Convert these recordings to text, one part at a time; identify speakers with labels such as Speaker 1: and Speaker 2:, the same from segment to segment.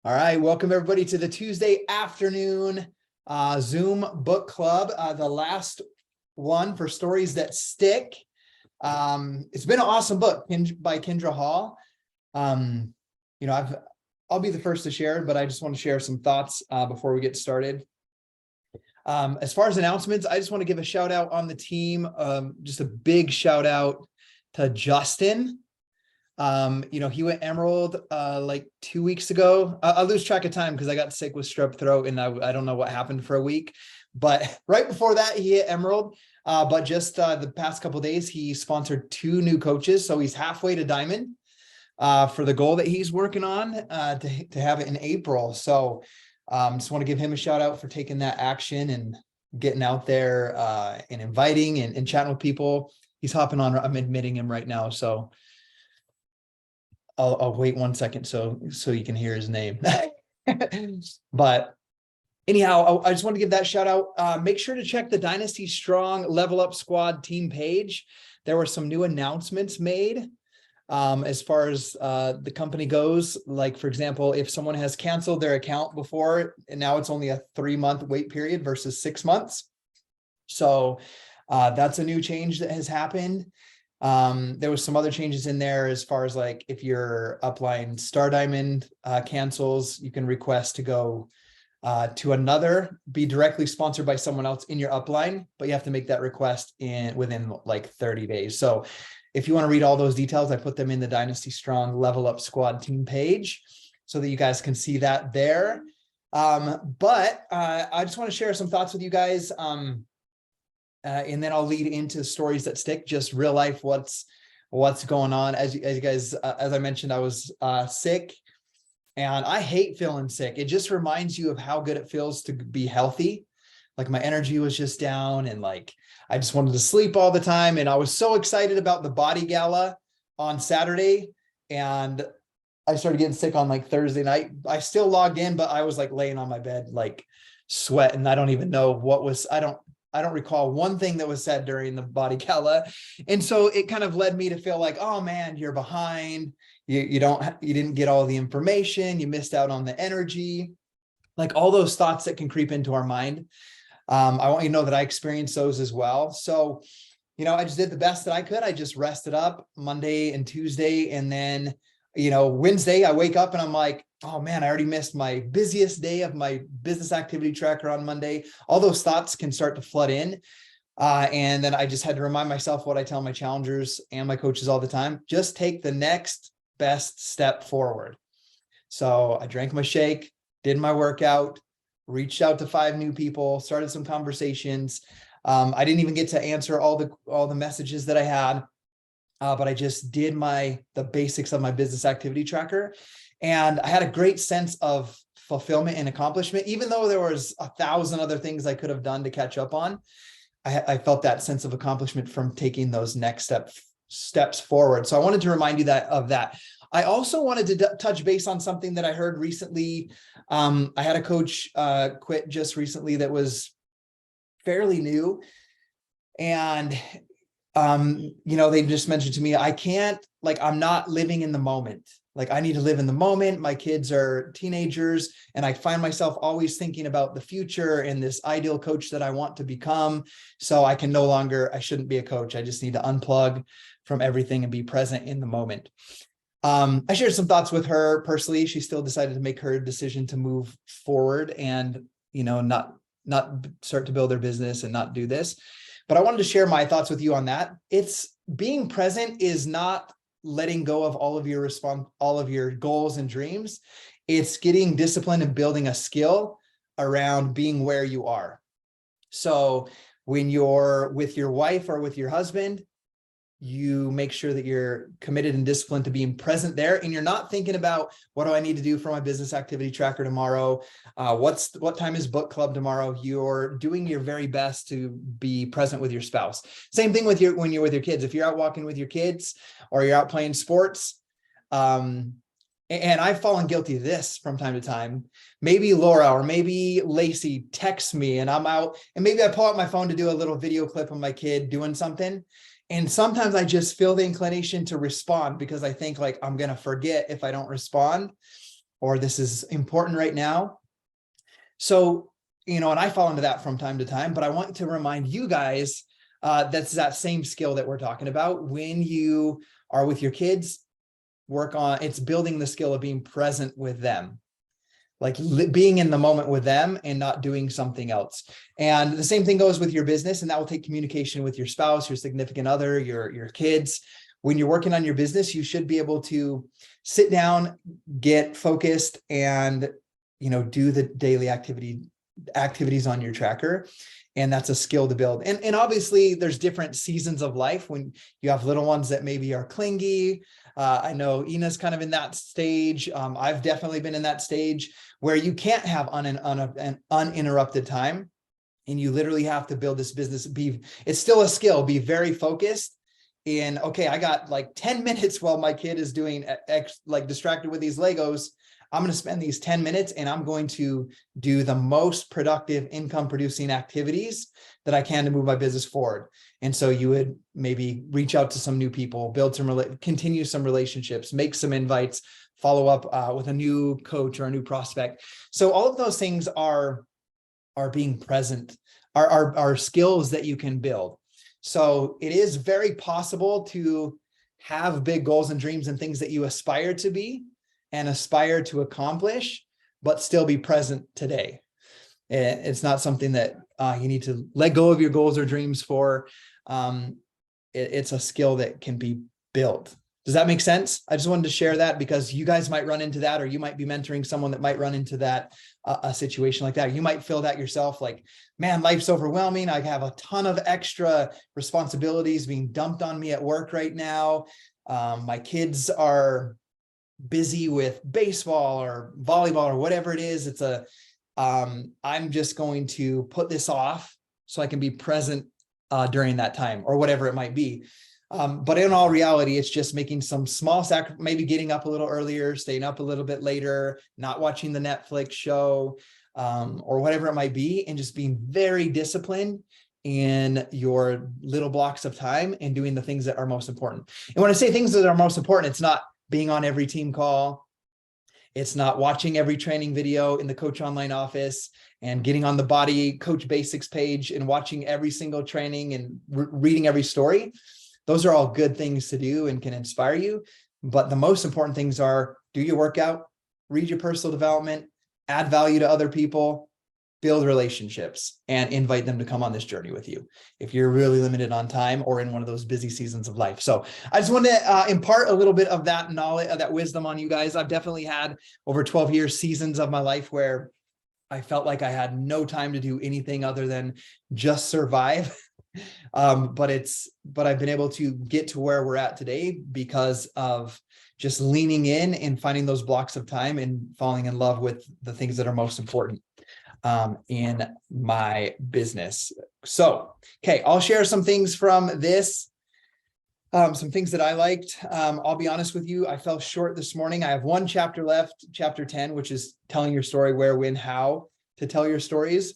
Speaker 1: All right, welcome everybody to the Tuesday afternoon Zoom book club, the last one for Stories That Stick. It's been an awesome book by Kendra Hall. I'll be the first to share, but I just want to share some thoughts before we get started. As far as announcements, I just want to give a shout out on the team. Just a big shout out to Justin. He went Emerald like 2 weeks ago. I lose track of time because I got sick with strep throat and I don't know what happened for a week. But right before that, he hit Emerald. But just the past couple of days, he sponsored 2 new coaches. So he's halfway to Diamond for the goal that he's working on to have it in April. So just want to give him a shout out for taking that action and getting out there and inviting and chatting with people. He's hopping on. I'm admitting him right now. So I'll wait 1 second so you can hear his name. But anyhow, I just want to give that shout out. Make sure to check the Dynasty Strong Level Up Squad team page. There were some new announcements made as far as the company goes. Like, for example, if someone has canceled their account before, and now it's only a 3-month wait period versus 6 months. So that's a new change that has happened. There was some other changes in there as far as like if your upline Star Diamond cancels, you can request to go to another, be directly sponsored by someone else in your upline, but you have to make that request within like 30 days. So if you want to read all those details, I put them in the Dynasty Strong Level Up Squad team page so that you guys can see that there. But I just want to share some thoughts with you guys. And then I'll lead into Stories That Stick, just real life, what's going on. As you guys, as I mentioned, I was sick, and I hate feeling sick. It just reminds you of how good it feels to be healthy. Like my energy was just down, and like I just wanted to sleep all the time. And I was so excited about the body gala on Saturday, and I started getting sick on like Thursday night. I still logged in, but I was like laying on my bed, like sweating. I don't even know what was. I don't recall one thing that was said during the body gala. And so it kind of led me to feel like, oh man, you're behind. You didn't get all the information. You missed out on the energy, like all those thoughts that can creep into our mind. I want you to know that I experienced those as well. So, I just did the best that I could. I just rested up Monday and Tuesday. And then, Wednesday I wake up and I'm like, oh man, I already missed my busiest day of my business activity tracker on Monday. All those thoughts can start to flood in. And then I just had to remind myself what I tell my challengers and my coaches all the time: just take the next best step forward. So I drank my shake, did my workout, reached out to 5 new people, started some conversations. I didn't even get to answer all the messages that I had, but I just did the basics of my business activity tracker. And I had a great sense of fulfillment and accomplishment, even though there was 1,000 other things I could have done to catch up on. I felt that sense of accomplishment from taking those next steps forward. So I wanted to remind you of that. I also wanted to touch base on something that I heard recently. I had a coach quit just recently that was fairly new. And they just mentioned to me, I'm not living in the moment. Like I need to live in the moment. My kids are teenagers, and I find myself always thinking about the future and this ideal coach that I want to become. So I shouldn't be a coach. I just need to unplug from everything and be present in the moment. I shared some thoughts with her personally. She still decided to make her decision to move forward and, not start to build their business and not do this. But I wanted to share my thoughts with you on that. It's being present is not letting go of all of your goals and dreams. It's getting disciplined and building a skill around being where you are. So when you're with your wife or with your husband, you make sure that you're committed and disciplined to being present there. And you're not thinking about, what do I need to do for my business activity tracker tomorrow? What time is book club tomorrow? You're doing your very best to be present with your spouse. Same thing when you're with your kids. If you're out walking with your kids or you're out playing sports, and I've fallen guilty of this from time to time. Maybe Laura or maybe Lacey texts me and I'm out, and maybe I pull out my phone to do a little video clip of my kid doing something. And sometimes I just feel the inclination to respond because I think like I'm going to forget if I don't respond. or this is important right now. So, and I fall into that from time to time, but I want to remind you guys that's that same skill that we're talking about. When you are with your kids, it's building the skill of being present with them, like being in the moment with them and not doing something else. And the same thing goes with your business, and that will take communication with your spouse, your significant other, your kids. When you're working on your business, you should be able to sit down, get focused, and do the daily activities on your tracker. And that's a skill to build. And obviously there's different seasons of life when you have little ones that maybe are clingy. I know Ina's kind of in that stage. I've definitely been in that stage where you can't have an uninterrupted time, and you literally have to build this business. It's still a skill, be very focused in, okay, I got like 10 minutes while my kid is doing like distracted with these Legos. I'm going to spend these 10 minutes and I'm going to do the most productive income producing activities that I can to move my business forward. And so you would maybe reach out to some new people, continue some relationships, make some invites, follow up with a new coach or a new prospect. So all of those things are being present, are skills that you can build. So it is very possible to have big goals and dreams and things that you aspire to be and aspire to accomplish, but still be present today. It's not something that you need to let go of your goals or dreams for. It's a skill that can be built. Does that make sense? I just wanted to share that because you guys might run into that, or you might be mentoring someone that might run into that, a situation like that. You might feel that yourself, like, man, life's overwhelming. I have a ton of extra responsibilities being dumped on me at work right now. My kids are busy with baseball or volleyball or whatever it is. I'm just going to put this off so I can be present during that time or whatever it might be. But in all reality, it's just making some small sacrifice, maybe getting up a little earlier, staying up a little bit later, not watching the Netflix show, or whatever it might be, and just being very disciplined in your little blocks of time and doing the things that are most important. And when I say things that are most important, it's not being on every team call. It's not watching every training video in the Coach Online office and getting on the Body Coach Basics page and watching every single training and reading every story. Those are all good things to do and can inspire you. But the most important things are do your workout, read your personal development, add value to other people, build relationships, and invite them to come on this journey with you if you're really limited on time or in one of those busy seasons of life. So I just wanted to impart a little bit of that knowledge, that wisdom on you guys. I've definitely had over 12 years seasons of my life where I felt like I had no time to do anything other than just survive. But I've been able to get to where we're at today because of just leaning in and finding those blocks of time and falling in love with the things that are most important in my business. So, okay, I'll share some things from this, some things that I liked. I'll be honest with you, I fell short this morning. I have one chapter left, chapter 10, which is telling your story, where, when, how to tell your stories.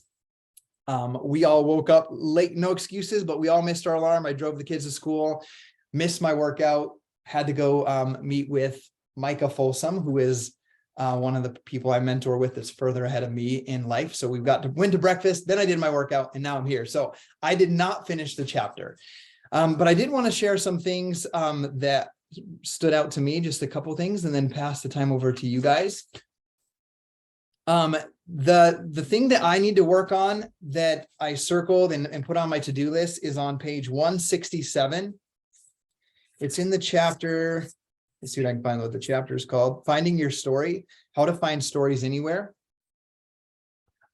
Speaker 1: We all woke up late, no excuses, but we all missed our alarm. I drove the kids to school, missed my workout, had to go meet with Micah Folsom, who is one of the people I mentor with that's further ahead of me in life. So went to breakfast, then I did my workout, and now I'm here. So I did not finish the chapter, but I did want to share some things that stood out to me, just a couple things, and then pass the time over to you guys. The thing that I need to work on that I circled and put on my to-do list is on page 167. It's in the chapter. Let's see what I can find what the chapter is called. Finding Your Story, How to Find Stories Anywhere.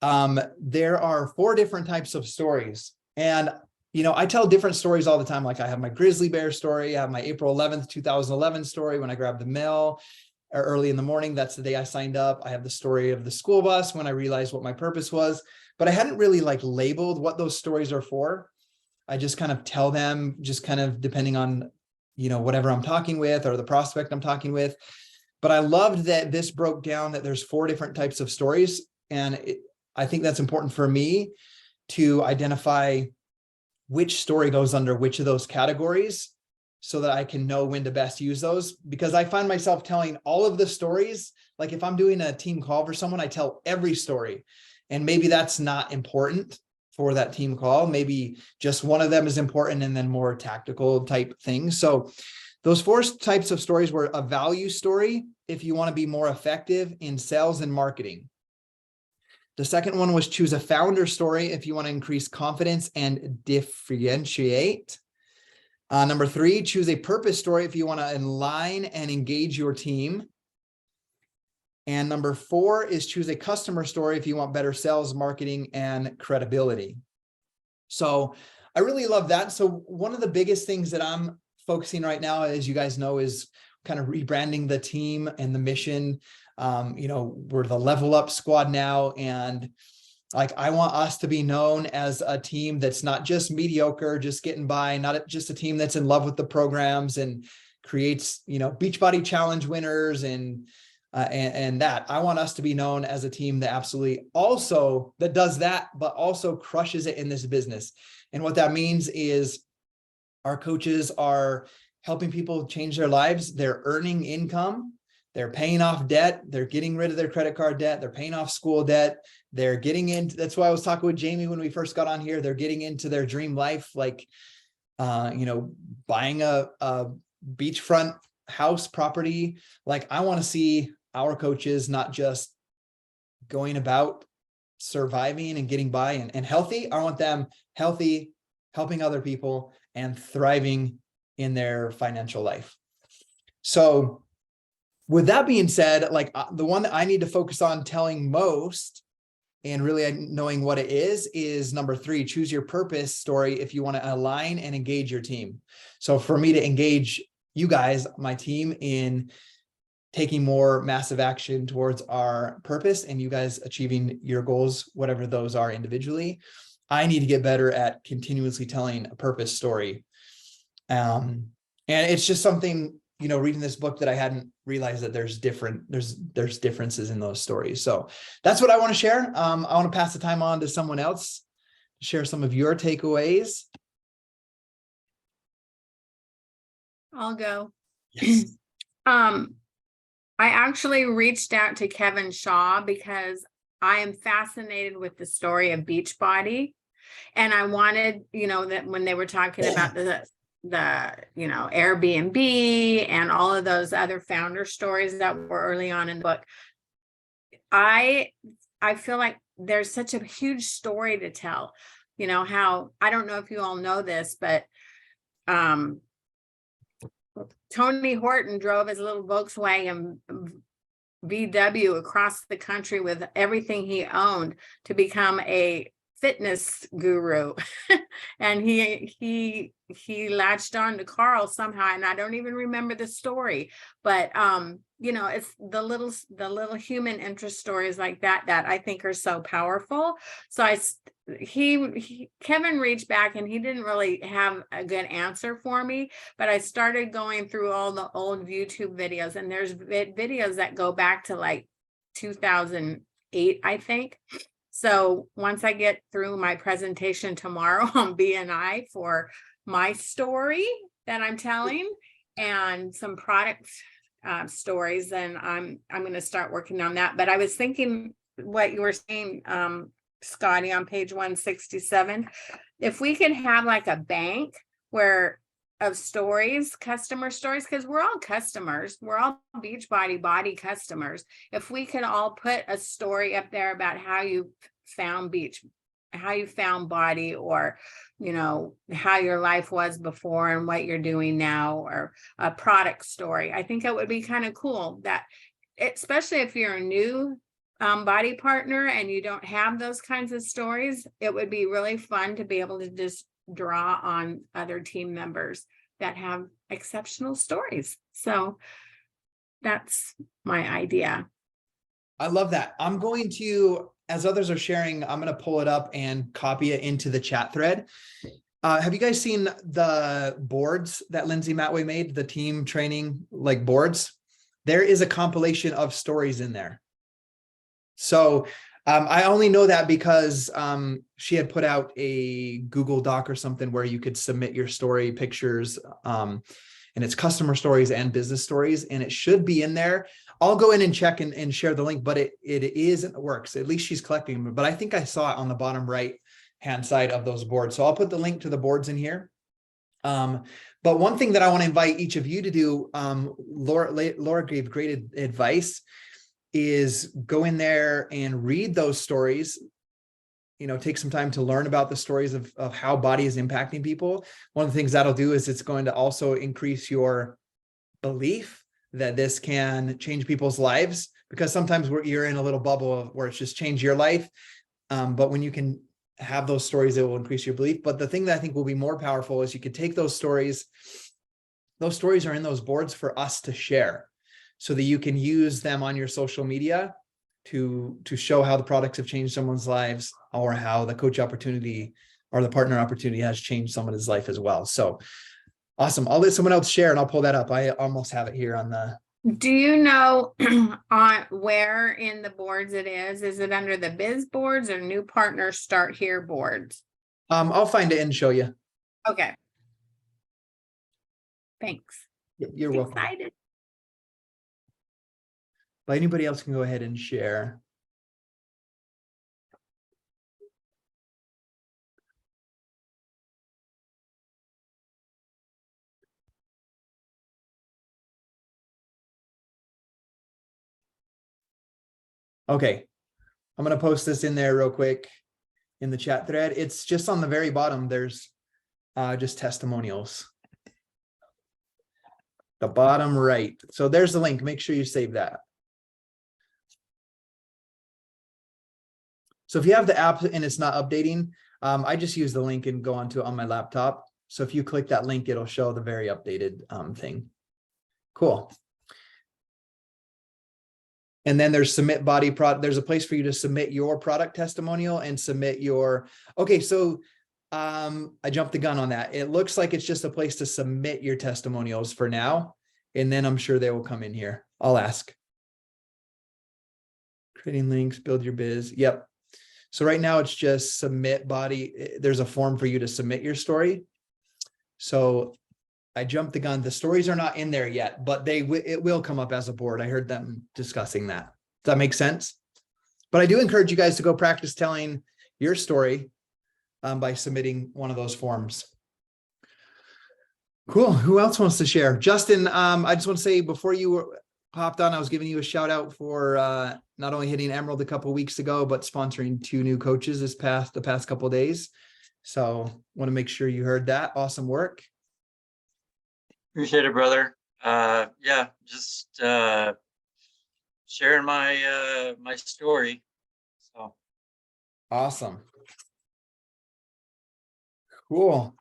Speaker 1: There are 4 different types of stories. And, I tell different stories all the time. Like I have my grizzly bear story. I have my April 11th, 2011 story when I grabbed the mail early in the morning. That's the day I signed up. I have the story of the school bus when I realized what my purpose was, but I hadn't really labeled what those stories are for. I just kind of tell them, just kind of depending on, whatever I'm talking with or the prospect I'm talking with. But I loved that this broke down that there's 4 different types of stories. And I think that's important for me to identify which story goes under which of those categories. so that I can know when to best use those, because I find myself telling all of the stories. Like if I'm doing a team call for someone, I tell every story, and maybe that's not important for that team call. Maybe just one of them is important and then more tactical type things. So those 4 types of stories were a value story if you want to be more effective in sales and marketing. The second one was choose a founder story if you want to increase confidence and differentiate. Number 3, choose a purpose story if you want to align and engage your team. And number 4 is choose a customer story if you want better sales, marketing, and credibility. So I really love that. So one of the biggest things that I'm focusing right now, as you guys know, is kind of rebranding the team and the mission. We're the Level Up Squad now, and like I want us to be known as a team that's not just mediocre, just getting by, not just a team that's in love with the programs and creates, Beachbody Challenge winners and that. I want us to be known as a team that absolutely also that does that, but also crushes it in this business. And what that means is our coaches are helping people change their lives. They're earning income. They're paying off debt. They're getting rid of their credit card debt. They're paying off school debt. They're getting into, that's why I was talking with Jamie when we first got on here. They're getting into their dream life, like, buying a beachfront house property. Like I want to see our coaches not just going about surviving and getting by and healthy. I want them healthy, helping other people, and thriving in their financial life. So with that being said, like the one that I need to focus on telling most and really knowing what it is number 3, choose your purpose story if you want to align and engage your team. So for me to engage you guys, my team, in taking more massive action towards our purpose and you guys achieving your goals, whatever those are individually, I need to get better at continuously telling a purpose story. And it's just something, reading this book that I hadn't realized that there's differences in those stories. So that's what I want to share. I want to pass the time on to someone else to share some of your takeaways.
Speaker 2: I'll go.
Speaker 1: Yes.
Speaker 2: I actually reached out to Kevin Shaw because I am fascinated with the story of Beachbody. And I wanted, that when they were talking about the Airbnb and all of those other founder stories that were early on in the book, I feel like there's such a huge story to tell. How, I don't know if you all know this, but Tony Horton drove his little Volkswagen VW across the country with everything he owned to become a fitness guru. And he latched on to Carl somehow, and I don't even remember the story, but it's the little human interest stories like that I think are so powerful. So Kevin reached back and he didn't really have a good answer for me, but I started going through all the old YouTube videos, and there's videos that go back to like 2008, I think. So once I get through my presentation tomorrow on BNI for my story that I'm telling and some product stories, then I'm going to start working on that. But I was thinking what you were saying, Scotty, on page 167, if we could have like a bank of stories, customer stories, because we're all customers, we're all Beachbody body customers. If we could all put a story up there about how you found body, or how your life was before and what you're doing now, or a product story, I think it would be kind of cool, that especially if you're a new body partner and you don't have those kinds of stories, it would be really fun to be able to just draw on other team members that have exceptional stories. So that's my idea.
Speaker 1: I love that. I'm going to, as others are sharing, I'm going to pull it up and copy it into the chat thread. Have you guys seen the boards that Lindsay Matway made, the team training like boards? There is a compilation of stories in there. So I only know that because she had put out a Google Doc or something where you could submit your story pictures. and it's customer stories and business stories, and it should be in there. I'll go in and check and share the link, but it is in the works. At least she's collecting them, but I think I saw it on the bottom right hand side of those boards. So I'll put the link to the boards in here. But one thing that I want to invite each of you to do, Laura gave great advice, is go in there and read those stories. Take some time to learn about the stories of how body is impacting people. One of the things that'll do is it's going to also increase your belief that this can change people's lives, because sometimes you're in a little bubble where it's just changed your life. But when you can have those stories, it will increase your belief. But the thing that I think will be more powerful is you could take those stories. Those stories are in those boards for us to share, so that you can use them on your social media to show how the products have changed someone's lives, or how the coach opportunity or the partner opportunity has changed someone's life as well. So awesome. I'll let someone else share and I'll pull that up. I almost have it here on the.
Speaker 2: Do you know on where in the boards it is? Is it under the biz boards or new partners start here boards?
Speaker 1: I'll find it and show you.
Speaker 2: Okay. Thanks.
Speaker 1: You're welcome.
Speaker 2: Excited.
Speaker 1: But anybody else can go ahead and share. Okay, I'm going to post this in there real quick in the chat thread. It's just on the very bottom. There's just testimonials. The bottom right. So there's the link. Make sure you save that. So if you have the app and it's not updating, I just use the link and go onto it on my laptop. So if you click that link, it'll show the very updated thing. Cool. And then there's submit body product. There's a place for you to submit your product testimonial and submit your, okay. So I jumped the gun on that. It looks like it's just a place to submit your testimonials for now. And then I'm sure they will come in here. I'll ask. Creating links, build your biz. Yep. So right now it's just submit body. There's a form for you to submit your story. So I jumped the gun. The stories are not in there yet, but it will come up as a board. I heard them discussing that. Does that make sense? But I do encourage you guys to go practice telling your story by submitting one of those forms. Cool. Who else wants to share? Justin, I just want to say before you popped on, I was giving you a shout out for not only hitting Emerald a couple of weeks ago, but sponsoring 2 new coaches the past couple of days. So want to make sure you heard that. Awesome work.
Speaker 3: Appreciate it, brother. Yeah, just sharing my my story. So
Speaker 1: awesome. Cool.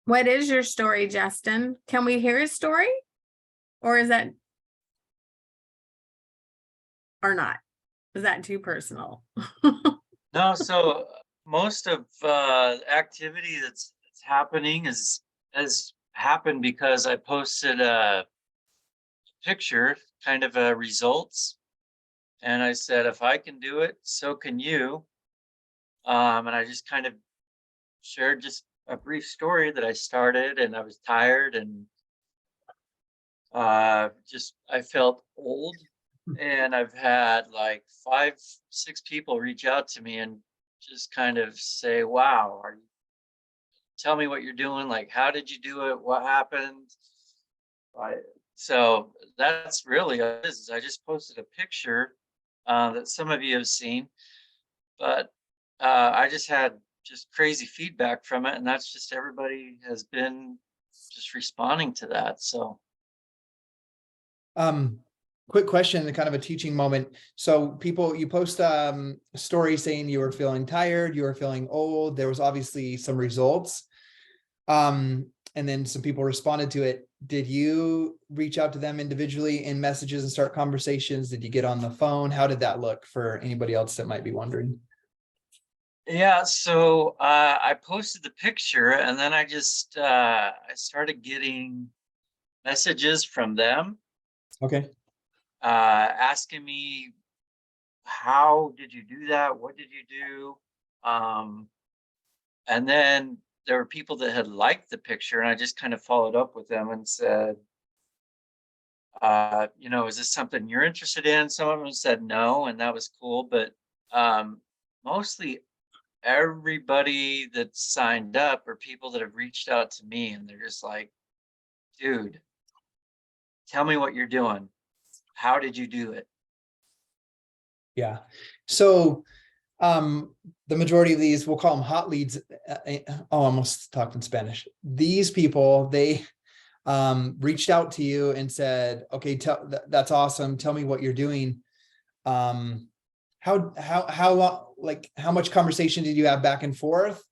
Speaker 2: What is your story, Justin? Can we hear his story? Or is that or not? Is that too personal?
Speaker 3: no, so most of activity that's happening has happened because I posted a picture, kind of results, and I said, if I can do it, so can you. And I just kind of shared just a brief story that I started, and I was tired, and I felt old. And I've had like 5, 6 people reach out to me and just kind of say, wow, tell me what you're doing. Like, how did you do it? What happened? So that's really what it is. I just posted a picture that some of you have seen, but I just had crazy feedback from it. And that's just everybody has been just responding to that. So.
Speaker 1: Quick question, kind of a teaching moment. So you post a story saying you were feeling tired, you were feeling old. There was obviously some results. And then some people responded to it. Did you reach out to them individually in messages and start conversations? Did you get on the phone? How did that look for anybody else that might be wondering?
Speaker 3: Yeah, so I posted the picture, and then I just I started getting messages from them.
Speaker 1: Okay.
Speaker 3: Asking me, how did you do that? What did you do? And then there were people that had liked the picture, and I just kind of followed up with them and said, you know, is this something you're interested in? Some of them said no, and that was cool. But mostly everybody that signed up are people that have reached out to me, and they're just like, dude, tell me what you're doing. How did you do it?
Speaker 1: Yeah. So the majority of these, we'll call them hot leads. I almost talked in Spanish. These people, they reached out to you and said, okay, that's awesome. Tell me what you're doing. How long, like, how much conversation did you have back and forth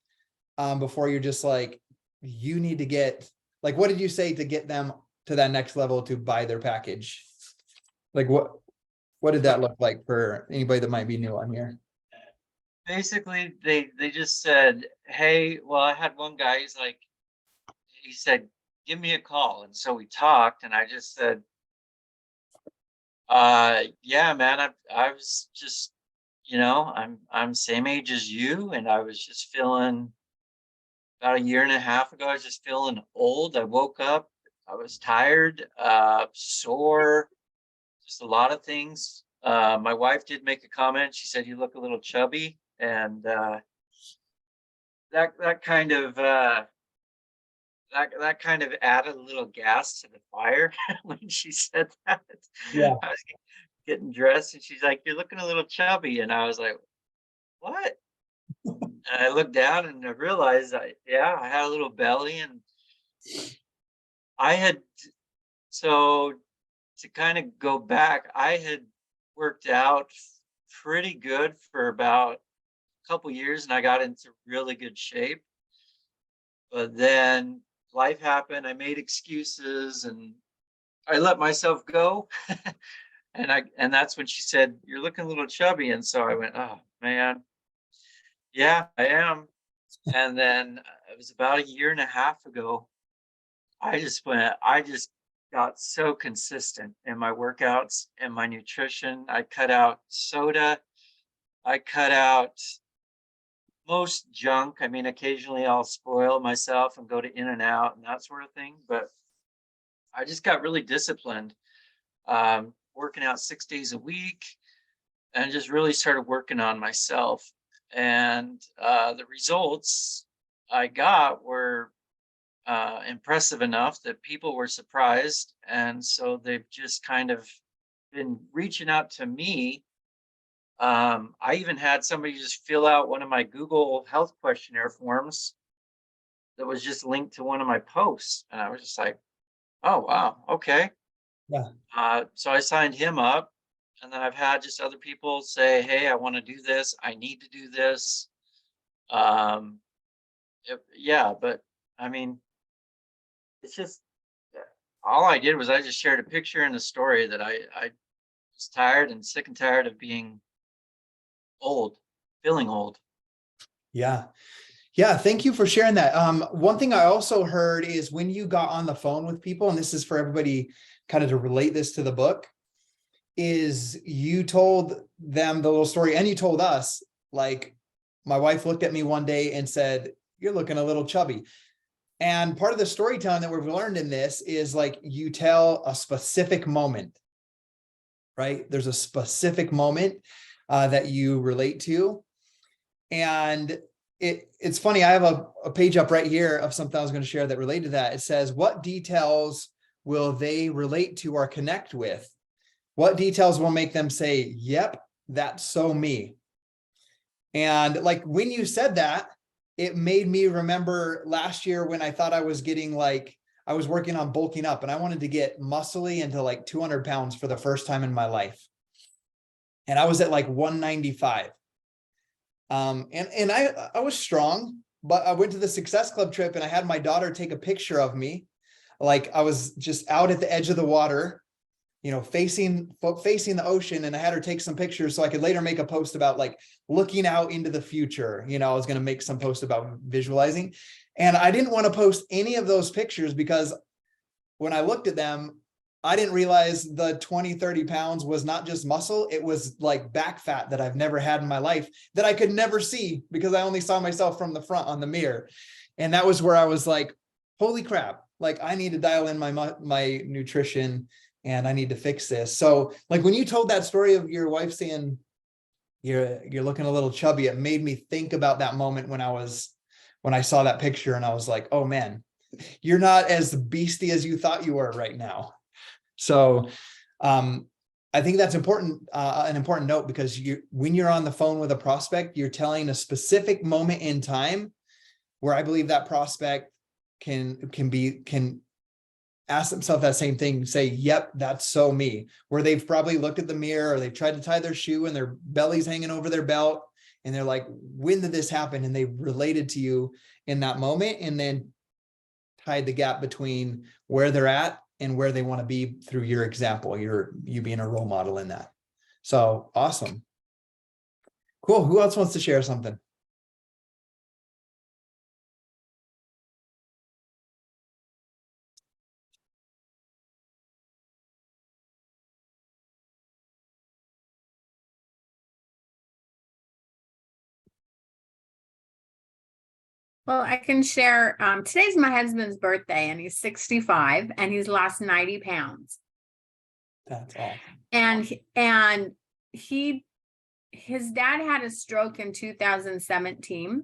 Speaker 1: before you're just like, you need to get, like, what did you say to get them to that next level to buy their package? Like, what did that look like for anybody that might be new on here?
Speaker 3: Basically, they just said, hey, well, I had one guy, he's like, he said, give me a call. And so we talked, and I just said, yeah, man, I was just, you know, I'm same age as you, and I was just feeling, about a year and a half ago, I was just feeling old. I woke up, I was tired, sore, just a lot of things. My wife did make a comment. She said, you look a little chubby. And that kind of added a little gas to the fire when she said that.
Speaker 1: Yeah.
Speaker 3: I was getting dressed, and she's like, you're looking a little chubby. And I was like, what? And I looked down and I realized I had a little belly, and I had, so to kind of go back, I had worked out pretty good for about a couple years, and I got into really good shape. But then life happened. I made excuses, and I let myself go. and that's when she said, you're looking a little chubby. And so I went, oh man, yeah, I am. And then it was about a year and a half ago, I just got so consistent in my workouts and my nutrition. I cut out soda. I cut out most junk. I mean, occasionally I'll spoil myself and go to In-N-Out and that sort of thing. But I just got really disciplined, working out 6 days a week, and just really started working on myself. And the results I got were impressive enough that people were surprised. And so they've just kind of been reaching out to me. I even had somebody just fill out one of my Google Health questionnaire forms that was just linked to one of my posts. And I was just like, oh, wow, okay.
Speaker 1: Yeah.
Speaker 3: So I signed him up. And then I've had just other people say, hey, I want to do this. I need to do this. Yeah, but I mean, it's just, all I did was I just shared a picture and a story that I was tired and sick and tired of being old, feeling old.
Speaker 1: Yeah. Yeah. Thank you for sharing that. One thing I also heard is when you got on the phone with people, and this is for everybody kind of to relate this to the book, is you told them the little story, and you told us, like, my wife looked at me one day and said, you're looking a little chubby. And part of the storytelling that we've learned in this is, like, you tell a specific moment, right? There's a specific moment that you relate to. And it's funny, I have a page up right here of something I was going to share that related to that. It says, what details will they relate to or connect with? What details will make them say, yep, that's so me? And like, when you said that, it made me remember last year when I thought I was getting, like, I was working on bulking up, and I wanted to get muscly into like 200 pounds for the first time in my life. And I was at like 195. And I was strong, but I went to the Success Club trip and I had my daughter take a picture of me. Like, I was just out at the edge of the water, you know, facing the ocean, and I had her take some pictures so I could later make a post about, like, looking out into the future. You know, I was going to make some post about visualizing, and I didn't want to post any of those pictures because when I looked at them, I didn't realize the 20, 30 pounds was not just muscle. It was like back fat that I've never had in my life that I could never see because I only saw myself from the front on the mirror. And that was where I was like, holy crap, like I need to dial in my nutrition and I need to fix this. So like when you told that story of your wife saying you're looking a little chubby, it made me think about that moment when I saw that picture and I was like, oh man, you're not as beastie as you thought you were right now. So I think that's important, an important note, because when you're on the phone with a prospect, you're telling a specific moment in time where I believe that prospect can ask themselves that same thing and say, yep, that's so me, where they've probably looked at the mirror or they've tried to tie their shoe and their belly's hanging over their belt. And they're like, when did this happen? And they related to you in that moment and then tied the gap between where they're at and where they want to be through your example, you being a role model in that. So awesome. Cool. Who else wants to share something?
Speaker 2: Well, I can share, today's my husband's birthday and he's 65 and he's lost 90 pounds.
Speaker 1: That's all.
Speaker 2: And his dad had a stroke in 2017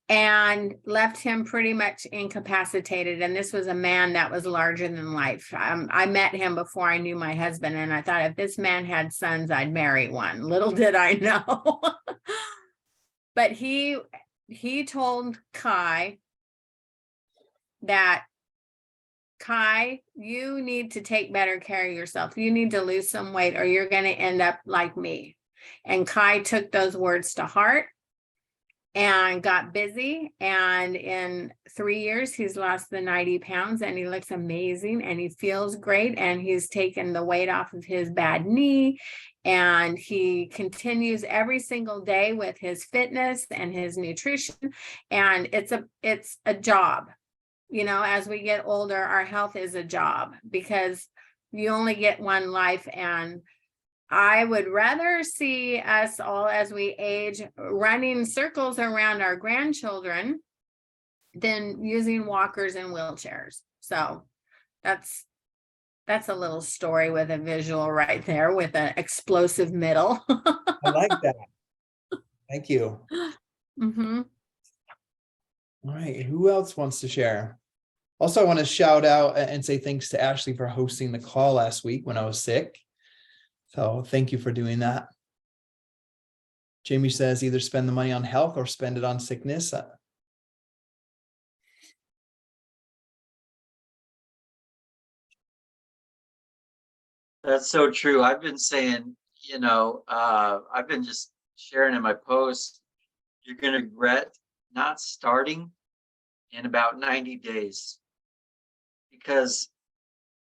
Speaker 2: and left him pretty much incapacitated. And this was a man that was larger than life. I met him before I knew my husband, and I thought if this man had sons, I'd marry one. Little did I know. But he told Kai that, Kai, you need to take better care of yourself. You need to lose some weight or you're going to end up like me. And Kai took those words to heart and got busy. And in 3 years, he's lost the 90 pounds and he looks amazing and he feels great. And he's taken the weight off of his bad knee. And he continues every single day with his fitness and his nutrition. And it's a job. You know, as we get older, our health is a job because you only get one life. And I would rather see us all as we age running circles around our grandchildren than using walkers and wheelchairs. So that's a little story with a visual right there with an explosive middle.
Speaker 1: I like that. Thank you.
Speaker 2: Mm-hmm.
Speaker 1: All right. Who else wants to share? Also, I want to shout out and say thanks to Ashley for hosting the call last week when I was sick. So thank you for doing that. Jamie says either spend the money on health or spend it on sickness.
Speaker 3: That's so true. I've been saying, I've been just sharing in my posts, you're going to regret not starting in about 90 days. Because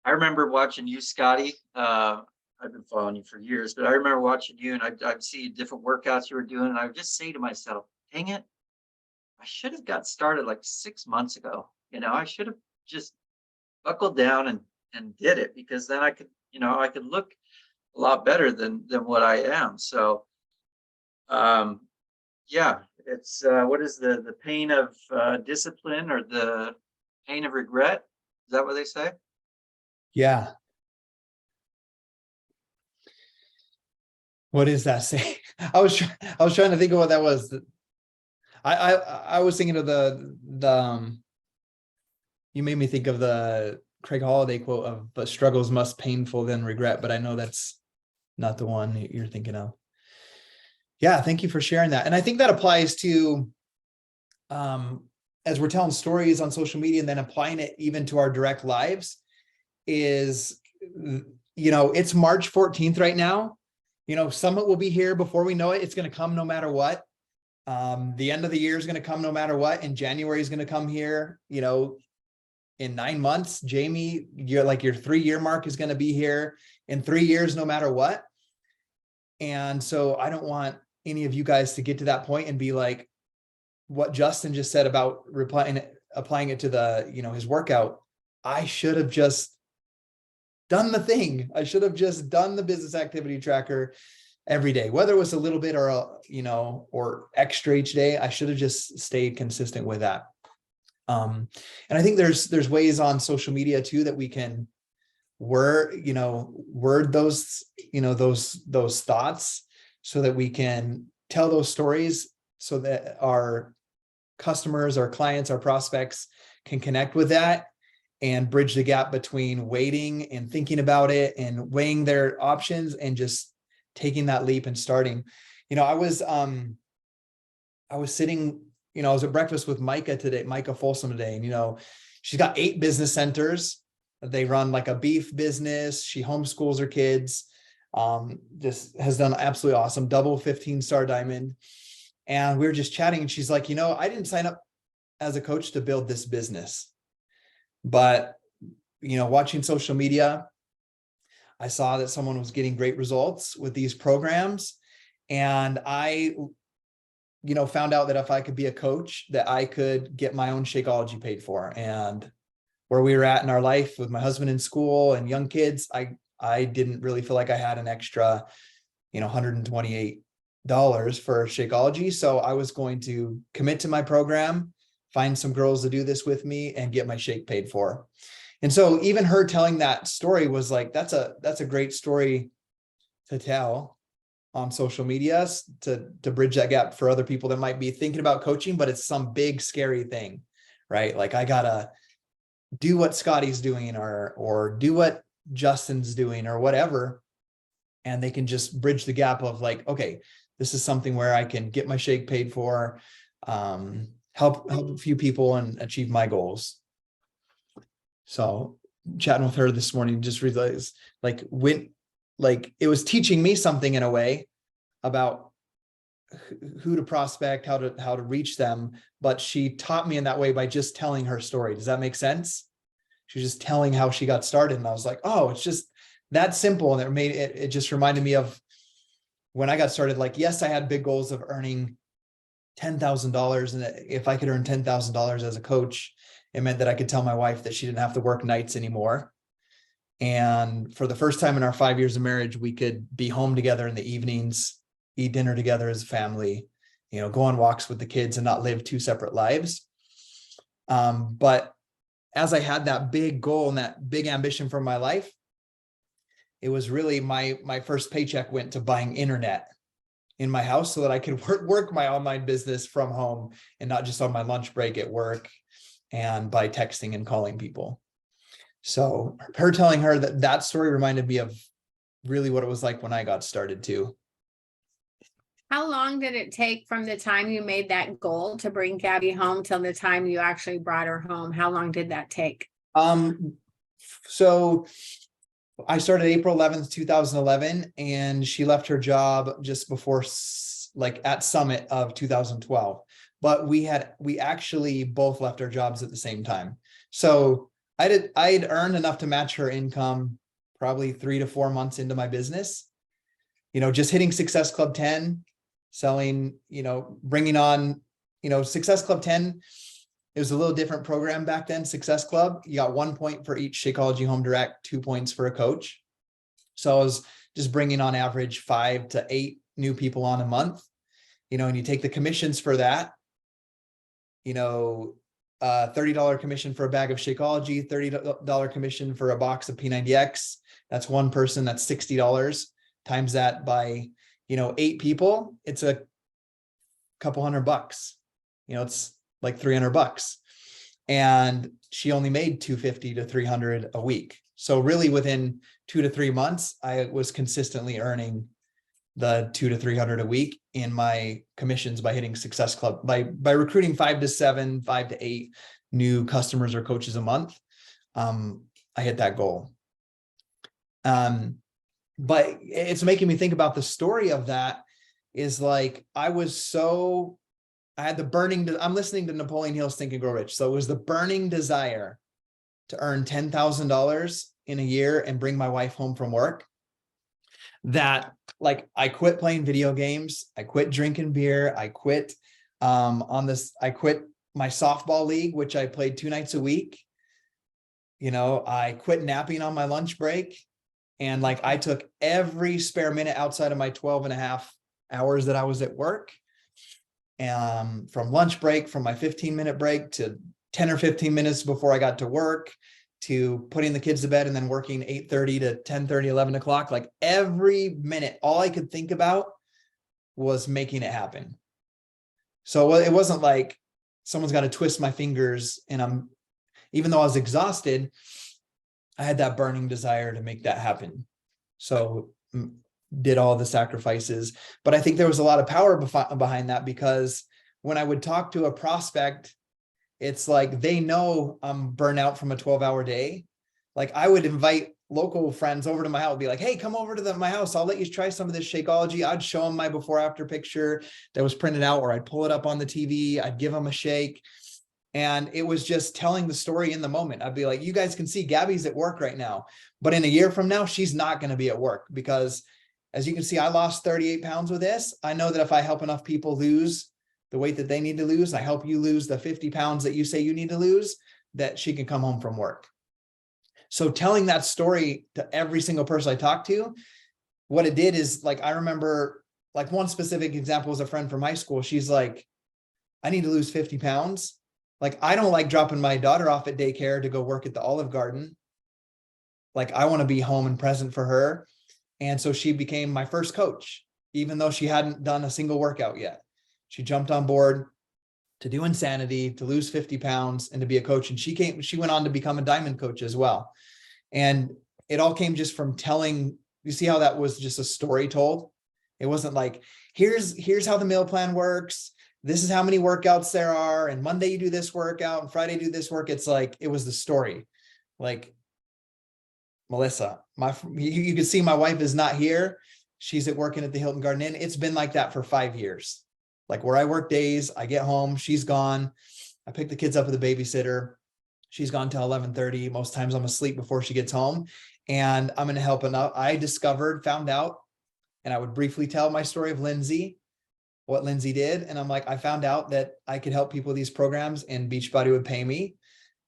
Speaker 3: I remember watching you, Scotty. I've been following you for years, but I remember watching you and I'd see different workouts you were doing. And I would just say to myself, dang it, I should have got started like 6 months ago. I should have just buckled down and did it, because then I could look a lot better than what I am. So, yeah, it's what is the pain of discipline or the pain of regret? Is that what they say?
Speaker 1: Yeah. What does that say? I was trying to think of what that was. I was thinking of the you made me think of the Craig Holiday quote of, but struggles must painful than regret, but I know that's not the one you're thinking of. Yeah, thank you for sharing that. And I think that applies to as we're telling stories on social media and then applying it even to our direct lives is, it's March 14th right now. Summit will be here before we know it. It's going to come no matter what. The end of the year is going to come no matter what. And January is going to come here, in 9 months. Jamie, your 3-year mark is going to be here in 3 years, no matter what. And so I don't want any of you guys to get to that point and be like what Justin just said about applying it to the, his workout. I should have just done the thing. I should have just done the business activity tracker every day, whether it was a little bit or, or extra each day. I should have just stayed consistent with that. And I think there's ways on social media too that we can word those, those thoughts so that we can tell those stories so that our customers, our clients, our prospects can connect with that and bridge the gap between waiting and thinking about it and weighing their options and just taking that leap and starting. I was sitting, I was at breakfast with Micah Folsom today, and she's got 8 business centers. They run like a beef business. She homeschools her kids. Just has done absolutely awesome, double 15-star diamond. And we were just chatting and she's like, I didn't sign up as a coach to build this business, but, watching social media, I saw that someone was getting great results with these programs. And I, found out that if I could be a coach, that I could get my own Shakeology paid for. And where we were at in our life with my husband in school and young kids, I didn't really feel like I had an extra, $128 for Shakeology. So I was going to commit to my program, find some girls to do this with me and get my shake paid for. And so even her telling that story was like, that's a great story to tell on social media to bridge that gap for other people that might be thinking about coaching, but it's some big, scary thing, right? Like I gotta do what Scotty's doing or do what Justin's doing or whatever. And they can just bridge the gap of like, okay, this is something where I can get my shake paid for, help a few people and achieve my goals. So chatting with her this morning, just realized like it was teaching me something in a way about who to prospect, how to reach them. But she taught me in that way by just telling her story. Does that make sense? She was just telling how she got started. And I was like, oh, it's just that simple. And it just reminded me of when I got started. Like, yes, I had big goals of earning $10,000. And if I could earn $10,000 as a coach, it meant that I could tell my wife that she didn't have to work nights anymore. And for the first time in our 5 years of marriage, we could be home together in the evenings, eat dinner together as a family, go on walks with the kids and not live 2 separate lives. But as I had that big goal and that big ambition for my life, it was really my first paycheck went to buying internet in my house so that I could work my online business from home and not just on my lunch break at work and by texting and calling people. So her telling her that story reminded me of really what it was like when I got started too.
Speaker 2: How long did it take from the time you made that goal to bring Gabby home till the time you actually brought her home? How long did that take?
Speaker 1: So I started April 11th, 2011, and she left her job just before, like at Summit of 2012. But we actually both left our jobs at the same time. So I'd earned enough to match her income probably 3 to 4 months into my business. Just hitting Success Club 10, selling, bringing on, Success Club 10. It was a little different program back then. Success Club, you got 1 point for each Shakeology Home Direct, 2 points for a coach. So I was just bringing on average 5 to 8 new people on a month, and you take the commissions for that, $30 commission for a bag of Shakeology, $30 commission for a box of P90X. That's one person, that's $60. Times that by, 8 people, it's a couple $100. It's like $300. And she only made $250 to $300 a week. So really within 2 to 3 months, I was consistently earning the $200 to $300 a week in my commissions by hitting Success Club, by recruiting 5 to 7, 5 to 8 new customers or coaches a month. I hit that goal. But it's making me think about the story of that is like, I had the burning, I'm listening to Napoleon Hill's Think and Grow Rich. So it was the burning desire to earn $10,000 in a year and bring my wife home from work that like, I quit playing video games. I quit drinking beer. I quit I quit my softball league, which I played 2 nights a week. I quit napping on my lunch break. And like, I took every spare minute outside of my 12.5 hours that I was at work. From lunch break, from my 15-minute break to 10 or 15 minutes before I got to work, to putting the kids to bed and then working 8:30 to 10:30, 11 o'clock. Like every minute, all I could think about was making it happen. So it wasn't like someone's got to twist my fingers, and even though I was exhausted, I had that burning desire to make that happen. So did all the sacrifices, but I think there was a lot of power behind that, because when I would talk to a prospect, it's like, they know I'm burnt out from a 12-hour day. Like I would invite local friends over to my house, be like, hey, come over to my house. I'll let you try some of this Shakeology. I'd show them my before after picture that was printed out, or I'd pull it up on the TV. I'd give them a shake. And it was just telling the story in the moment. I'd be like, you guys can see Gabby's at work right now, but in a year from now, she's not going to be at work, because as you can see, I lost 38 pounds with this. I know that if I help enough people lose the weight that they need to lose, I help you lose the 50 pounds that you say you need to lose, that she can come home from work. So telling that story to every single person I talked to, what it did is, like, I remember, like, one specific example was a friend from high school. She's like, I need to lose 50 pounds. Like, I don't like dropping my daughter off at daycare to go work at the Olive Garden. Like, I want to be home and present for her. And so she became my first coach, even though she hadn't done a single workout yet. She jumped on board to do Insanity, to lose 50 pounds and to be a coach. And she went on to become a Diamond coach as well. And it all came just from telling, you see how that was just a story told? It wasn't like, here's how the meal plan works. This is how many workouts there are. And Monday you do this workout and Friday do this work. It's like, it was the story. Like, Melissa, you can see my wife is not here. She's working at the Hilton Garden Inn. It's been like that for 5 years. Like, where I work days, I get home, she's gone. I pick the kids up with a babysitter. She's gone till 11:30. Most times I'm asleep before she gets home, and I'm going to help enough. I found out, and I would briefly tell my story of Lindsay, what Lindsay did. And I'm like, I found out that I could help people with these programs and Beachbody would pay me.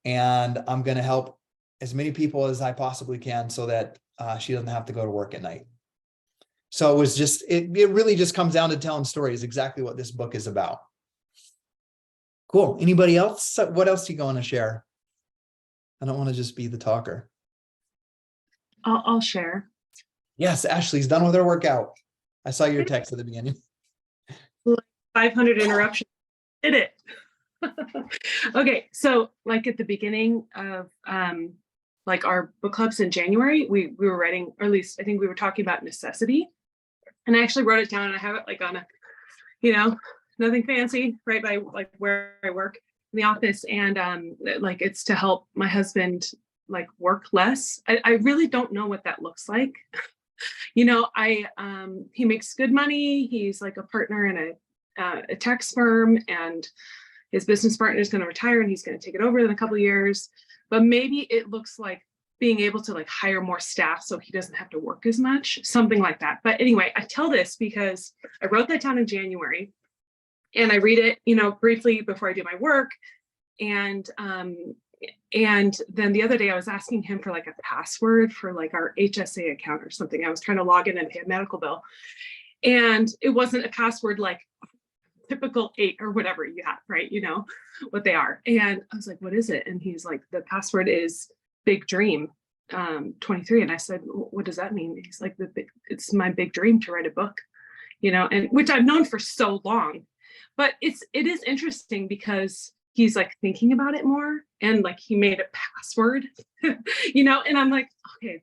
Speaker 1: And I'm going to help as many people as I possibly can so that she doesn't have to go to work at night. So it was just, it really just comes down to telling stories, exactly what this book is about. Cool. Anybody else? What else are you going to share? I don't want to just be the talker.
Speaker 4: I'll share.
Speaker 1: Yes, Ashley's done with her workout. I saw your text at the beginning.
Speaker 4: 500 interruptions. Did it. Okay, so like at the beginning of like our book clubs in January, we were writing, or at least I think we were talking about necessity. And I actually wrote it down, and I have it like on a, nothing fancy, right by like where I work in the office. And like, it's to help my husband like work less. I really don't know what that looks like. He makes good money. He's like a partner in a tax firm, and his business partner is going to retire and he's going to take it over in a couple of years. But maybe it looks like being able to like hire more staff so he doesn't have to work as much, something like that. But anyway, I tell this because I wrote that down in January, and I read it, briefly before I do my work. And then the other day I was asking him for like a password for like our HSA account or something. I was trying to log in and pay a medical bill, and it wasn't a password like typical 8 or whatever you have, right? You know what they are. And I was like, what is it? And he's like, the password is Big Dream 23. And I said, what does that mean? He's like, it's my big dream to write a book, and which I've known for so long. But it is interesting because he's like thinking about it more, and like he made a password, and I'm like, okay,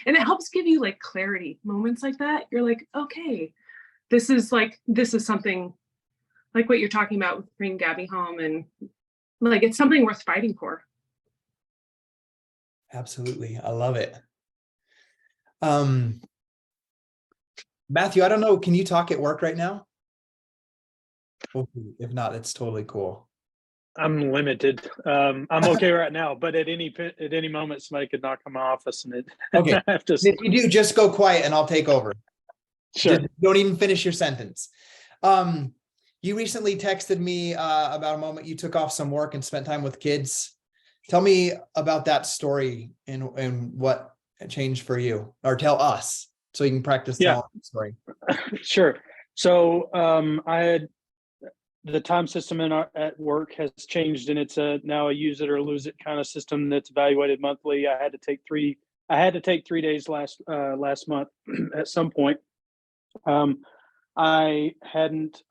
Speaker 4: and it helps give you like clarity. Moments like that, you're like, okay, this is something like what you're talking about with bringing Gabby home, and like, it's something worth fighting for.
Speaker 1: Absolutely. I love it. Matthew, I don't know. Can you talk at work right now? If not, it's totally cool.
Speaker 5: I'm limited. I'm okay right now, but at any moment, somebody could knock on my office and
Speaker 1: Okay.
Speaker 5: I have to.
Speaker 1: If you do, just go quiet and I'll take over.
Speaker 5: Sure.
Speaker 1: Just don't even finish your sentence. You recently texted me about a moment you took off some work and spent time with kids. Tell me about that story and what changed for you, or tell us so you can practice telling the story.
Speaker 5: Sure. So I had the time system at work has changed, and it's now a use it or lose it kind of system that's evaluated monthly. I had to take 3 days last month at some point. I hadn't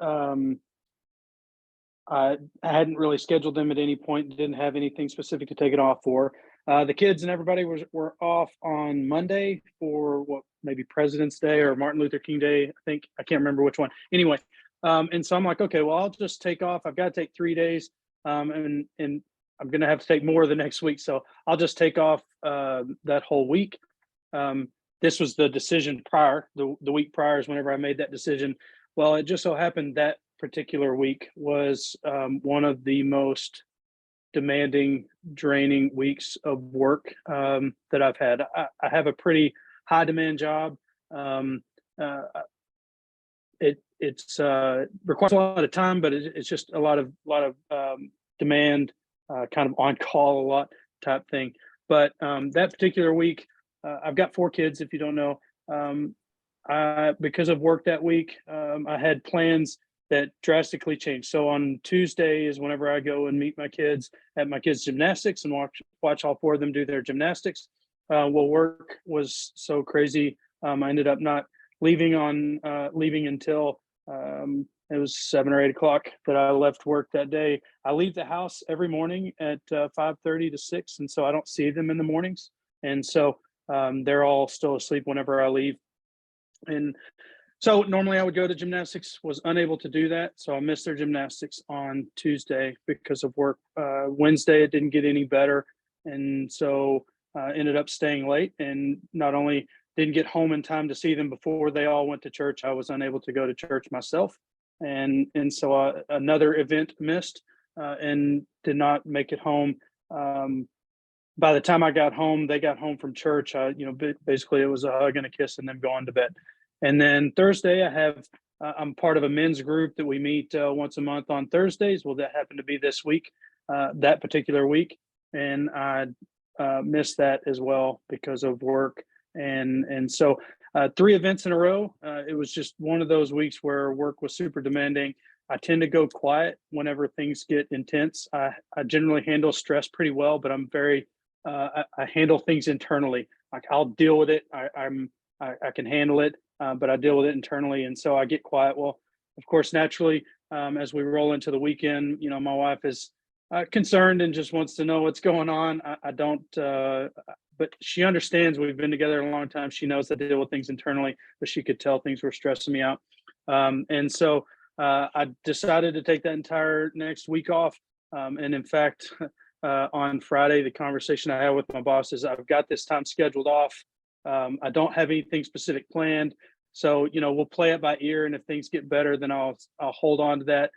Speaker 5: really scheduled them at any point, didn't have anything specific to take it off for. The kids and everybody were off on Monday for what, maybe President's Day or Martin Luther King Day. I can't remember which one. Anyway, and so I'm like, okay, well, I'll just take off. I've got to take 3 days, and I'm going to have to take more the next week. So I'll just take off that whole week. This was the decision prior. The week prior is whenever I made that decision. Well, it just so happened that particular week was one of the most demanding, draining weeks of work that I've had. I have a pretty high demand job. It's requires a lot of time, but it's just a lot of demand, kind of on call a lot type thing. But that particular week, I've got 4 kids, if you don't know. Because of work that week, I had plans that drastically changed. So on Tuesday is whenever I go and meet my kids at my kids' gymnastics and watch all 4 of them do their gymnastics. Well, work was so crazy. I ended up not leaving until it was 7 or 8 o'clock that I left work that day. I leave the house every morning at 5:30 to 6, and so I don't see them in the mornings. And so they're all still asleep whenever I leave. And so normally I would go to gymnastics, was unable to do that. So I missed their gymnastics on Tuesday because of work. Wednesday, it didn't get any better. And so I ended up staying late, and not only didn't get home in time to see them before they all went to church, I was unable to go to church myself. And so another event missed, and did not make it home. By the time I got home, they got home from church. Basically it was a hug and a kiss and then going to bed. And then Thursday, I'm part of a men's group that we meet once a month on Thursdays. Well, that happened to be this week, that particular week, and I missed that as well because of work. And so 3 events in a row. It was just one of those weeks where work was super demanding. I tend to go quiet whenever things get intense. I generally handle stress pretty well, but I'm very I handle things internally. Like, I'll deal with it. I can handle it, but I deal with it internally, and so I get quiet. Well, of course, naturally, as we roll into the weekend, my wife is concerned and just wants to know what's going on. I don't, but she understands. We've been together a long time. She knows I deal with things internally, but she could tell things were stressing me out. And so I decided to take that entire next week off. And in fact, on Friday, the conversation I had with my boss is, I've got this time scheduled off. I don't have anything specific planned. So, we'll play it by ear, and if things get better, then I'll hold on to that.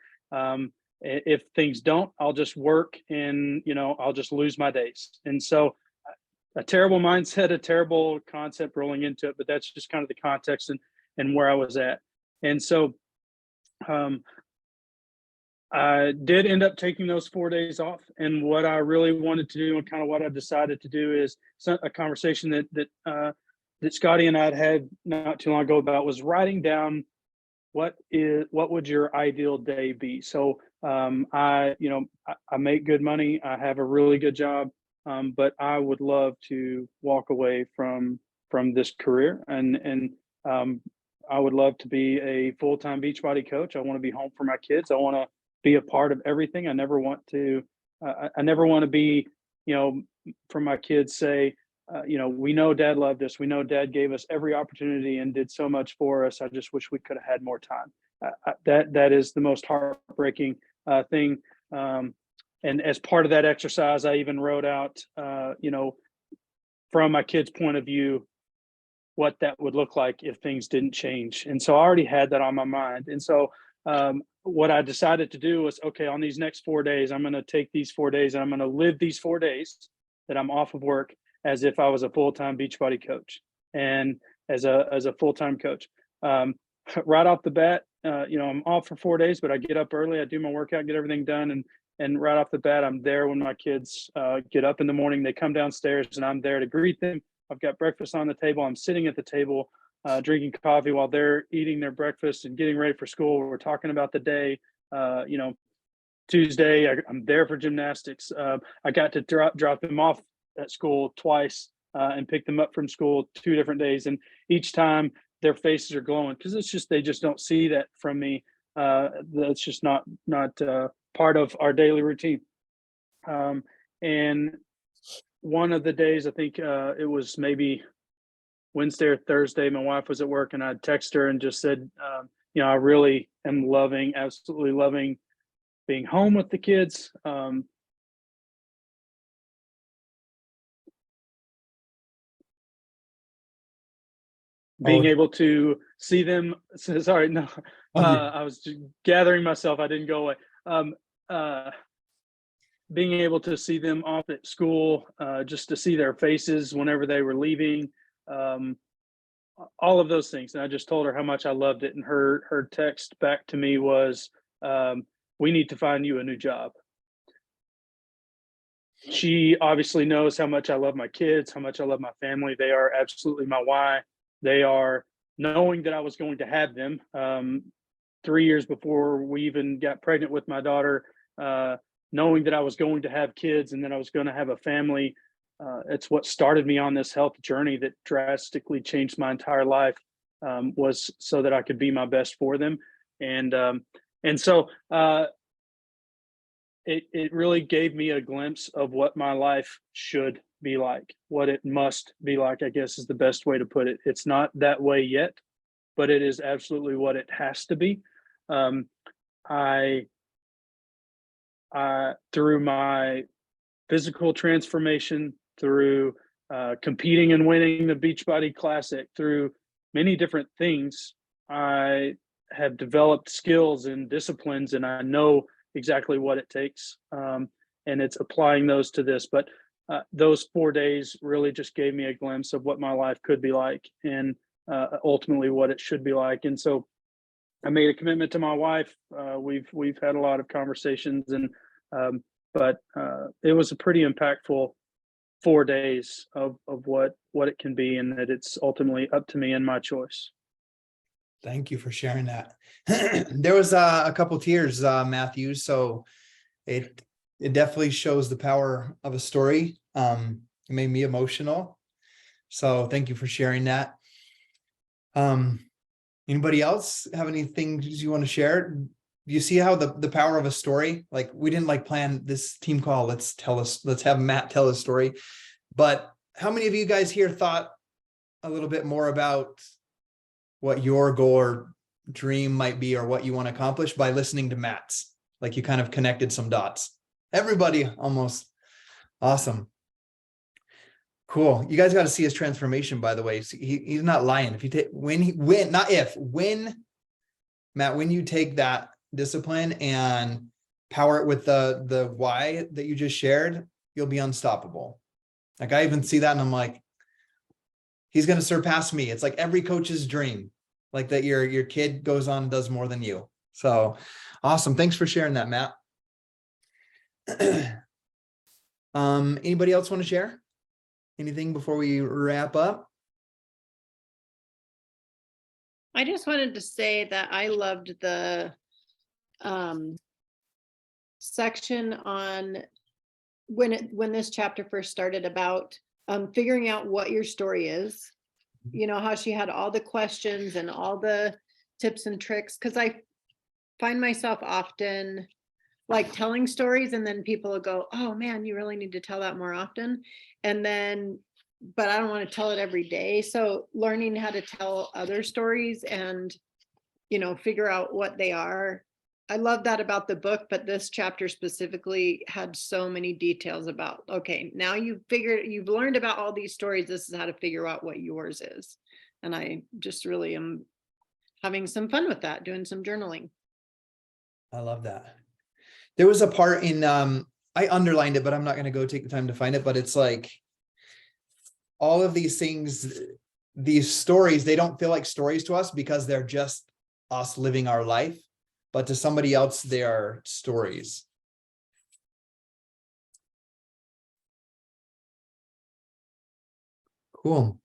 Speaker 5: If things don't, I'll just work, and, I'll just lose my days. And so a terrible mindset, a terrible concept rolling into it, but that's just kind of the context and where I was at. And so I did end up taking those 4 days off. And what I really wanted to do, and kind of what I decided to do, is a conversation that Scotty and I had not too long ago about, was writing down what would your ideal day be. So I make good money. I have a really good job, but I would love to walk away from this career, and I would love to be a full-time Beachbody coach. I want to be home for my kids. I want to be a part of everything. I never want to be, for my kids say, we know Dad loved us. We know Dad gave us every opportunity and did so much for us. I just wish we could have had more time. That is the most heartbreaking thing. And as part of that exercise, I even wrote out, from my kids' point of view, what that would look like if things didn't change. And so I already had that on my mind. And so what I decided to do was, okay, on these next 4 days, I'm going to take these 4 days and I'm going to live these 4 days that I'm off of work as if I was a full-time Beachbody coach, and as a full-time coach. Right off the bat, I'm off for 4 days, but I get up early, I do my workout, get everything done. And right off the bat, I'm there when my kids get up in the morning. They come downstairs and I'm there to greet them. I've got breakfast on the table. I'm sitting at the table, drinking coffee while they're eating their breakfast and getting ready for school. We're talking about the day. You know, Tuesday, I'm there for gymnastics. I got to drop them off at school twice and pick them up from school 2 different days. And each time their faces are glowing because they just don't see that from me. That's just not part of our daily routine. And one of the days, I think it was maybe Wednesday or Thursday, my wife was at work and I'd text her and just said, you know, I really am absolutely loving being home with the kids. Being able to see them. Sorry, no, I was just gathering myself. I didn't go away. Being able to see them off at school, just to see their faces whenever they were leaving, all of those things. And I just told her how much I loved it. And her text back to me was, we need to find you a new job. She obviously knows how much I love my kids, how much I love my family. They are absolutely my why. They are, knowing that I was going to have them 3 years before we even got pregnant with my daughter, knowing that I was going to have kids and that I was going to have a family. It's what started me on this health journey that drastically changed my entire life, was so that I could be my best for them. And so it really gave me a glimpse of what my life should be like, what it must be like, I guess is the best way to put it. It's not that way yet, but it is absolutely what it has to be. I through my physical transformation, through competing and winning the Beachbody Classic, through many different things, I have developed skills and disciplines, and I know exactly what it takes. And it's applying those to this. But those 4 days really just gave me a glimpse of what my life could be like, and ultimately what it should be like. And so I made a commitment to my wife. We've had a lot of conversations, and but it was a pretty impactful 4 days of what it can be, and that it's ultimately up to me and my choice.
Speaker 1: Thank you for sharing that. There was a couple tears, Matthew. So it definitely shows the power of a story. It made me emotional. So thank you for sharing that. Anybody else have anything you want to share? Do you see how the power of a story? Like, we didn't plan this team call. Let's have Matt tell his story. But how many of you guys here thought a little bit more about what your goal or dream might be, or what you want to accomplish by listening to Matt's? Like, you kind of connected some dots. Everybody almost. Awesome. Cool. You guys got to see his transformation, by the way. He's not lying. If you take when Matt, when you take that discipline and power it with the why that you just shared, you'll be unstoppable. Like, I even see that and I'm like, he's going to surpass me. It's like every coach's dream, like that your kid goes on and does more than you. So awesome. Thanks for sharing that, Matt. Anybody else want to share anything before we wrap up?
Speaker 6: I just wanted to say that I loved the section on when this chapter first started about figuring out what your story is. You know, how she had all the questions and all the tips and tricks, because I find myself often like telling stories and then people will go, oh man, you really need to tell that more often. And then, but I don't want to tell it every day. So learning how to tell other stories and, you know, figure out what they are. I love that about the book, but this chapter specifically had so many details about, okay, now you've learned about all these stories. This is how to figure out what yours is. And I just really am having some fun with that, doing some journaling.
Speaker 1: I love that. There was a part in, I underlined it, but I'm not going to go take the time to find it, but it's like all of these things, these stories, they don't feel like stories to us because they're just us living our life, but to somebody else, they are stories. Cool.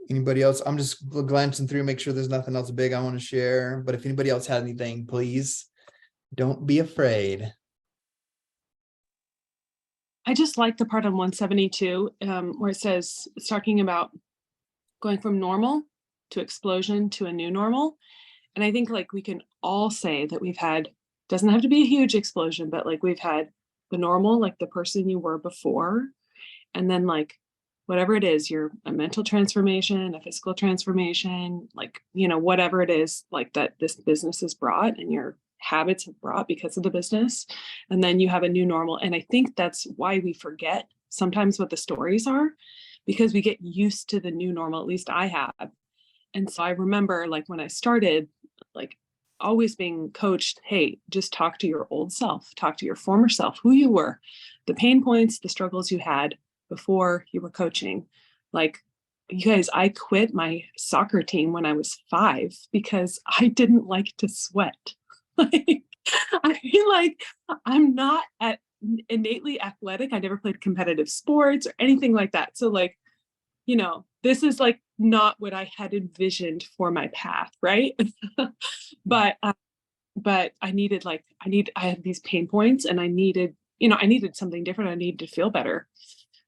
Speaker 1: Anybody else? I'm just glancing through, make sure there's nothing else big I want to share. But if anybody else had anything, please don't be afraid.
Speaker 4: I just like the part on 172 where it says, it's talking about going from normal to explosion to a new normal. And I think like we can all say that we've had, doesn't have to be a huge explosion, but like we've had the normal, like the person you were before. And then like whatever it is, a mental transformation, a physical transformation, like, you know, whatever it is like that this business has brought and your habits have brought because of the business. And then you have a new normal. And I think that's why we forget sometimes what the stories are, because we get used to the new normal, at least I have. And so I remember like when I started, like always being coached, hey, just talk to your old self, talk to your former self, who you were, the pain points, the struggles you had before you were coaching. Like, you guys, I quit my soccer team when I was 5 because I didn't like to sweat. Like, I feel like I'm not innately athletic. I never played competitive sports or anything like that. So like, you know, this is like not what I had envisioned for my path, right? But I needed I had these pain points and I needed something different. I needed to feel better,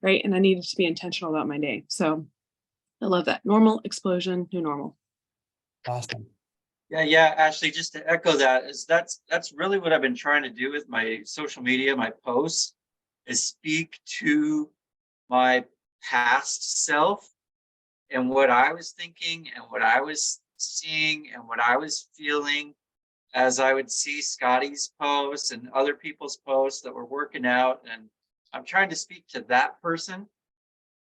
Speaker 4: right? And I needed to be intentional about my day. So I love that. Normal, explosion, new normal.
Speaker 1: Awesome.
Speaker 3: Yeah, Ashley, just to echo that, that's really what I've been trying to do with my social media, my posts, is speak to my past self and what I was thinking and what I was seeing and what I was feeling as I would see Scotty's posts and other people's posts that were working out. And I'm trying to speak to that person,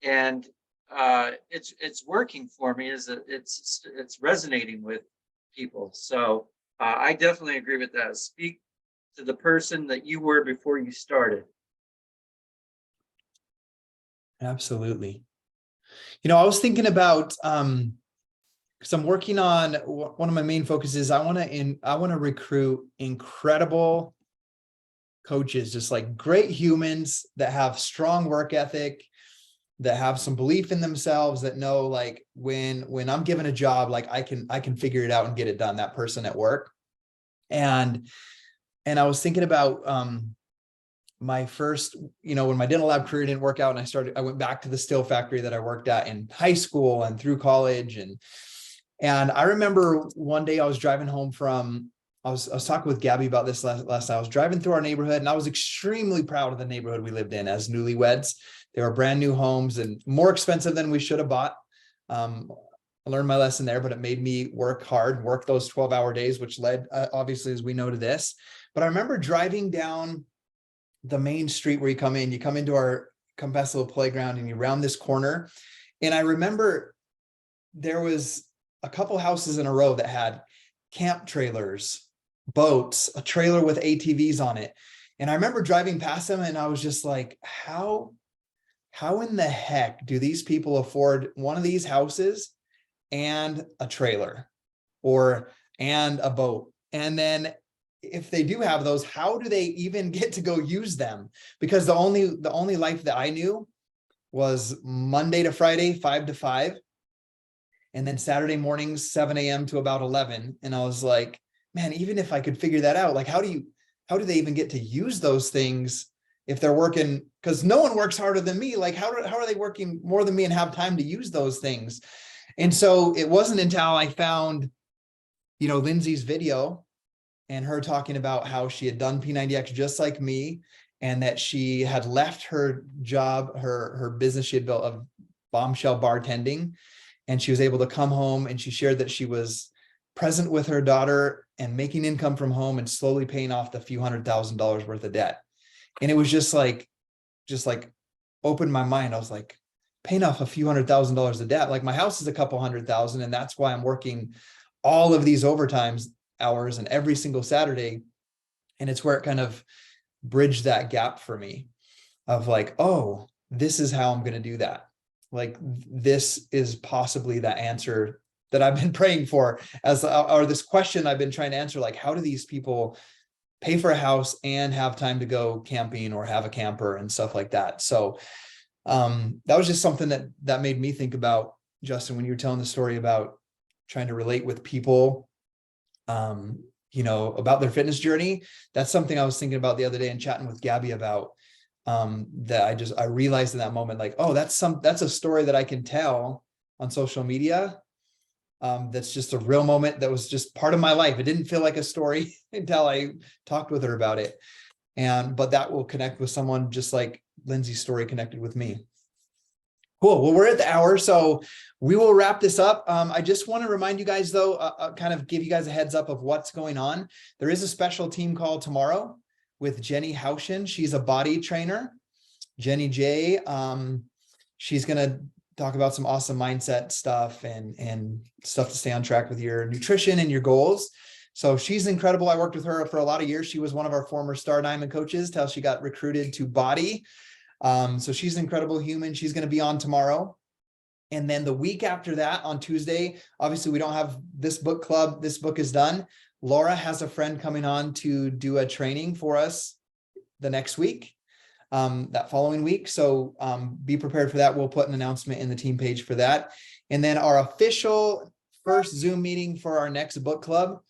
Speaker 3: and it's working for me. It's resonating with people. So I definitely agree with that. Speak to the person that you were before you started.
Speaker 1: Absolutely. You know, I was thinking about because I'm working on one of my main focuses. I want to recruit incredible coaches, just like great humans that have strong work ethic, that have some belief in themselves, that know like when I'm given a job, like I can figure it out and get it done, that person at work. And I was thinking about my first, you know, when my dental lab career didn't work out and I went back to the steel factory that I worked at in high school and through college. And I remember one day I was driving home I was talking with Gabby about this last night. I was driving through our neighborhood and I was extremely proud of the neighborhood we lived in as newlyweds. They were brand new homes and more expensive than we should have bought. I learned my lesson there, but it made me work hard, work those 12-hour days, which led obviously, as we know, to this. But I remember driving down the main street where you come into our Compesilo playground and you round this corner. And I remember there was a couple houses in a row that had camp trailers, boats, a trailer with ATVs on it. And I remember driving past them and I was just like, how in the heck do these people afford one of these houses and a trailer and a boat? And then if they do have those, how do they even get to go use them? Because the only life that I knew was Monday to Friday, 5 to 5. And then Saturday mornings, 7 a.m. to about 11. And I was like, man, even if I could figure that out, like, how do they even get to use those things if they're working? Because no one works harder than me. Like, how are they working more than me and have time to use those things? And so it wasn't until I found, you know, Lindsay's video and her talking about how she had done P90X just like me, and that she had left her job, her business she had built of Bombshell bartending, and she was able to come home, and she shared that she was present with her daughter and making income from home and slowly paying off the few $100,000 worth of debt. And it was just like opened my mind. I was like, paying off a few $100,000 of debt. Like, my house is a couple $100,000, and that's why I'm working all of these overtime hours and every single Saturday. And it's where it kind of bridged that gap for me of like, oh, this is how I'm going to do that. Like, this is possibly the answer that I've been praying for, or this question I've been trying to answer. Like, how do these people pay for a house and have time to go camping or have a camper and stuff like that? So that was just something that made me think about Justin, when you were telling the story about trying to relate with people, you know, about their fitness journey, that's something I was thinking about the other day and chatting with Gabby about, that I realized in that moment, like, oh, that's a story that I can tell on social media. That's just a real moment that was just part of my life. It didn't feel like a story until I talked with her about it. But that will connect with someone just like Lindsay's story connected with me. Cool. Well, we're at the hour, so we will wrap this up. I just want to remind you guys, though, kind of give you guys a heads up of what's going on. There is a special team call tomorrow with Jenny Haushin. She's a body trainer. Jenny J. She's going to talk about some awesome mindset stuff and stuff to stay on track with your nutrition and your goals. So she's incredible. I worked with her for a lot of years. She was one of our former Star Diamond coaches till she got recruited to Body. So she's an incredible human. She's going to be on tomorrow. And then the week after that, on Tuesday, obviously we don't have this book club. This book is done. Laura has a friend coming on to do a training for us the next week, that following week. So be prepared for that. We'll put an announcement in the team page for that. And then our official first Zoom meeting for our next book club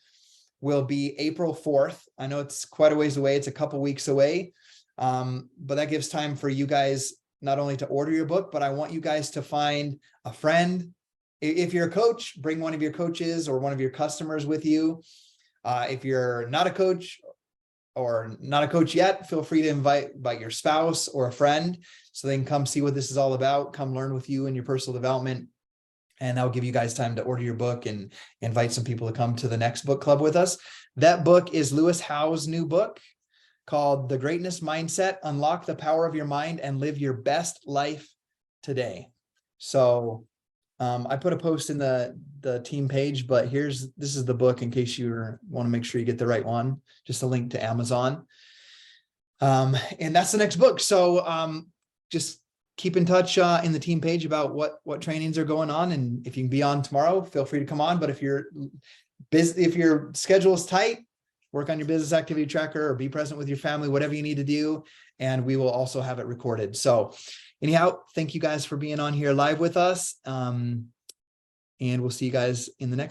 Speaker 1: will be April 4th. I know it's quite a ways away. It's a couple weeks away. But that gives time for you guys not only to order your book, but I want you guys to find a friend. If you're a coach, bring one of your coaches or one of your customers with you. If you're not a coach or not a coach yet, feel free to invite your spouse or a friend so they can come see what this is all about, come learn with you in your personal development. And that'll give you guys time to order your book and invite some people to come to the next book club with us. That book is Lewis Howes' new book called The Greatness Mindset: Unlock the Power of Your Mind and Live Your Best Life Today. So I put a post in the team page, but this is the book in case you want to make sure you get the right one, just a link to Amazon. And that's the next book. So just keep in touch in the team page about what trainings are going on. And if you can be on tomorrow, feel free to come on. But if you're busy, if your schedule is tight, work on your business activity tracker or be present with your family, whatever you need to do. And we will also have it recorded. So anyhow, thank you guys for being on here live with us. And we'll see you guys in the next